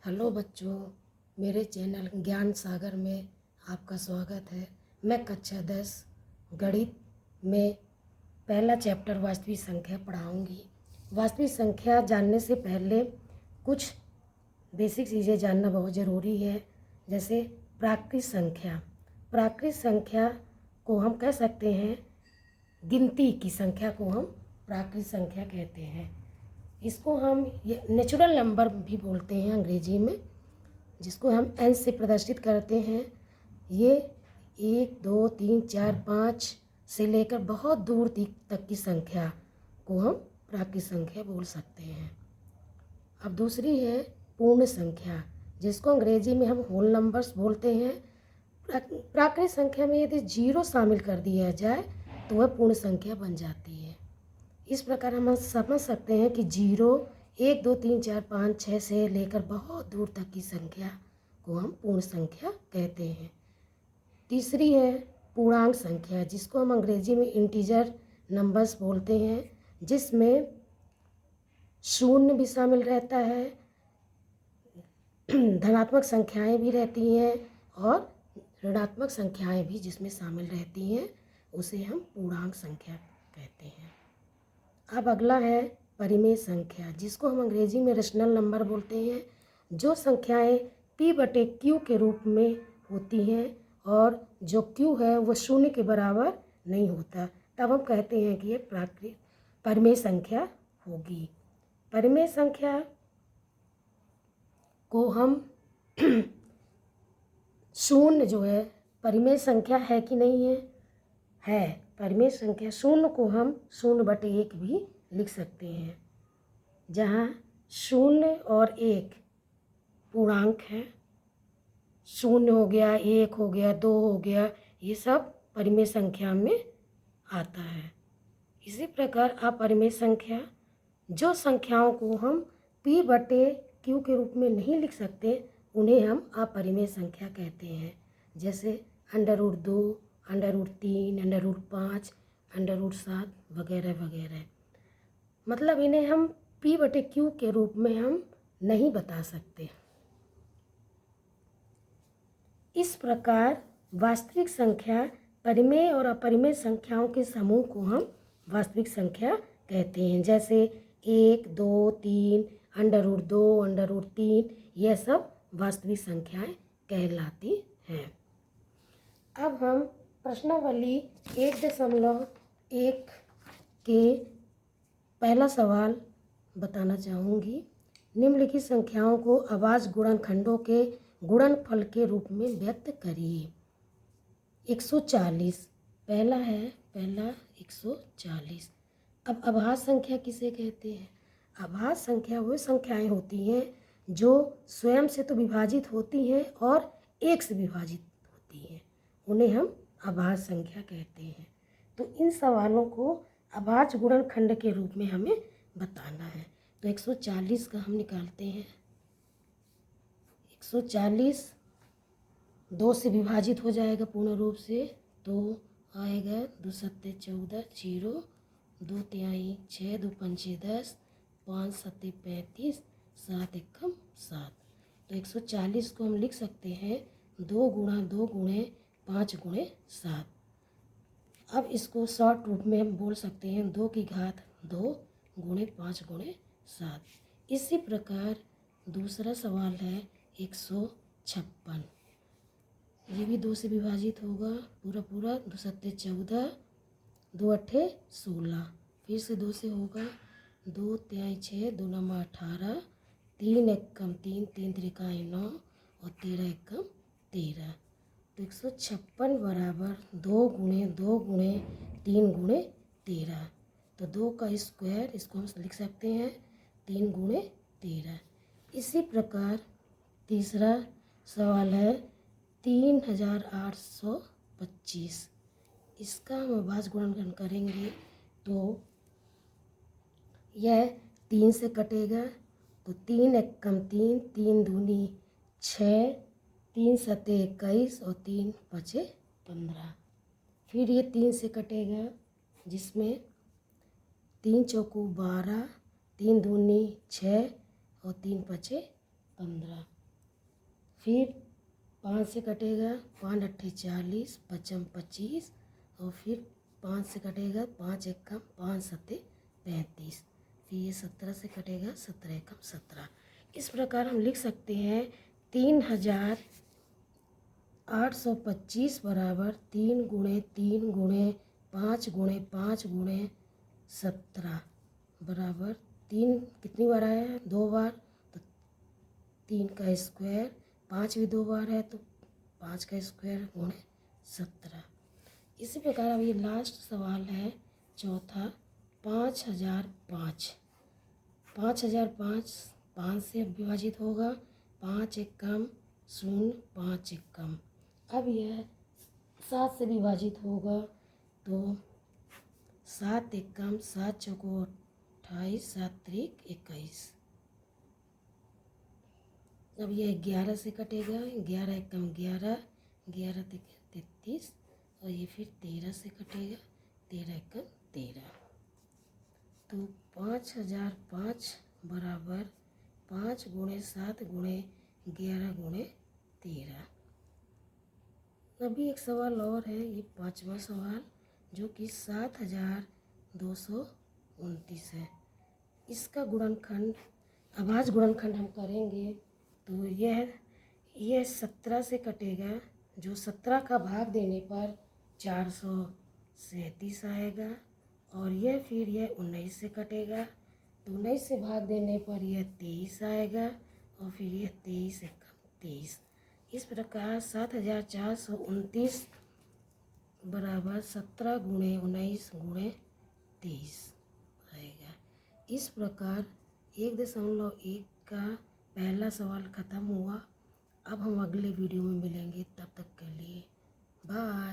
Hello बच्चों, मेरे channel ज्ञान सागर में आपका स्वागत है। मैं कक्षा 10 गणित में पहला चैप्टर वास्तविक संख्या पढ़ाऊंगी। वास्तविक संख्या जानने से पहले कुछ बेसिक चीज़ें जानना बहुत ज़रूरी है, जैसे प्राकृत संख्या। प्राकृत संख्या को हम कह सकते हैं, गिनती की संख्या को हम प्राकृत संख्या कहते हैं। इसको हम ये नेचुरल नंबर भी बोलते हैं अंग्रेजी में, जिसको हम एन से प्रदर्शित करते हैं। ये 1, 2, 3, 4, 5 से लेकर बहुत दूर तक की संख्या को हम प्राकृत संख्या बोल सकते हैं। अब दूसरी है पूर्ण संख्या, जिसको अंग्रेजी में हम होल नंबर्स बोलते हैं। प्राकृत संख्या में यदि 0 शामिल कर दिया जाए तो वह पूर्ण संख्या बन जाती है। इस प्रकार हम समझ सकते हैं कि 0, 1, 2, 3, 4, 5, 6 से लेकर बहुत दूर तक की संख्या को हम पूर्ण संख्या कहते हैं। तीसरी है पूर्णांक संख्या, जिसको हम अंग्रेजी में इंटीजर नंबर्स बोलते हैं, जिसमें शून्य भी शामिल रहता है, धनात्मक संख्याएं भी रहती हैं और ऋणात्मक संख्याएं भी जिसमें शामिल रहती हैं, उसे हम पूर्णांक संख्या कहते हैं। अब अगला है परिमेय संख्या, जिसको हम अंग्रेजी में रेशनल नंबर बोलते हैं। जो संख्याएं p/q के रूप में होती हैं और जो q है वो शून्य के बराबर नहीं होता, तब हम कहते हैं कि ये परिमेय संख्या होगी। परिमेय संख्या को हम शून्य जो है परिमेय संख्या है कि नहीं है परिमेय संख्या। शून्य को हम 0/1 भी लिख सकते हैं, जहाँ 0 और 1 पूर्णांक है। 0 हो गया, 1 हो गया, 2 हो गया, ये सब परिमेय संख्या में आता है। इसी प्रकार अपरिमेय संख्या, जो संख्याओं को हम p/q के रूप में नहीं लिख सकते, उन्हें हम अपरिमेय संख्या कहते हैं, जैसे √2, √3, √5, √7 वगैरह वगैरह। मतलब इन्हें हम p/q के रूप में हम नहीं बता सकते। इस प्रकार वास्तविक संख्या, परिमेय और अपरिमेय संख्याओं के समूह को हम वास्तविक संख्या कहते हैं, जैसे 1, 2, 3, √2, √3, यह सब वास्तविक संख्याएं कहलाती हैं। अब हम प्रश्नावली 1.1 के पहला सवाल बताना चाहूँगी। निम्नलिखित संख्याओं को अभाज्य गुणनखंडों के गुणनफल के रूप में व्यक्त करिए। 140 पहला 140। अब अभाज्य संख्या किसे कहते हैं? अभाज्य संख्या वो संख्याएं होती हैं जो स्वयं से तो विभाजित होती हैं और 1 से विभाजित होती हैं, उन्हें हम अभाज्य संख्या कहते हैं। तो इन सवालों को अभाज्य गुणनखंड के रूप में हमें बताना है। तो 140 का हम निकालते हैं। 140 2 से विभाजित हो जाएगा पूर्ण रूप से, तो आएगा 2 सत्ते 14, 0, 2 तिहाई 6, 2 पंचे 10, 5 सत्ते 35, 7 एकम 7। तो 140 को हम लिख सकते हैं 2 गुणा 2 गुणे 5 गुणे 7। अब इसको शॉर्ट रूप में हम बोल सकते हैं 2 की घात 2 गुणे 5 गुणे 7। इसी प्रकार दूसरा सवाल है 156। ये भी 2 से विभाजित होगा पूरा पूरा, 2 सत्ते 14, 2 अट्ठे 16, फिर से 2 से होगा, 2 तिहाई 6, 2 नमा 18, 3 एकम 3, 3 त्रिकाई 9 और 13 एकम 13। तो 156 बराबर 2 गुणे 2 गुणे 3 गुणे 13। तो 2 का स्क्वायर, इसको हम लिख सकते हैं 3 गुणे 13। इसी प्रकार तीसरा सवाल है 3825। इसका हम अभाज्य गुणनखंड करेंगे तो यह 3 से कटेगा, तो 3 एकम 3, 3 दूनी 6, 3 सत्ते 21 और 3 पचे 15। फिर ये 3 से कटेगा, जिसमें 3 चौको 12, 3 दूनी 6 और 3 पचे 15। फिर 5 से कटेगा, 5 अट्ठे 40, 5 25, और फिर 5 से कटेगा, 5 एकम 5 सत्ते 35। फिर ये 17 से कटेगा, 17 एकम 17। इस प्रकार हम लिख सकते हैं 3825 बराबर 3 गुणे 3 गुणे 5 गुणे 5 गुणे 17 बराबर 3 कितनी बार आया है? 2 बार, तो 3 का स्क्वायर, 5 भी 2 बार है तो 5 का स्क्वायर गुणे 17। इसी प्रकार अब ये लास्ट सवाल है चौथा, 5005। 5005 5 से विभाजित होगा, 5 एकम 0, 5 एकम। अब यह 7 से विभाजित होगा तो 7 एकम 7 चौको 28, 7 त्रिक 21। अब यह 11 से कटेगा, 11 एकम 11, 11 त्रिक 33, और ये फिर 13 से कटेगा, 13 एकम 13। तो 5005 बराबर 5 गुणे 7 गुणे 11 गुणे 13। अभी एक सवाल और है, ये 5वां सवाल, जो कि 7229 है। इसका गुणनखंड, अभाज्य गुणनखंड हम करेंगे तो यह 17 से कटेगा, जो 17 का भाग देने पर 437 आएगा, और यह फिर यह 19 से कटेगा, तो 19 से भाग देने पर यह 23 आएगा, और फिर यह 23 एकम 23। इस प्रकार 7429 बराबर 17 गुणे 19 गुणे 23 आएगा। इस प्रकार 1.1 का पहला सवाल ख़त्म हुआ। अब हम अगले वीडियो में मिलेंगे, तब तक के लिए बाय।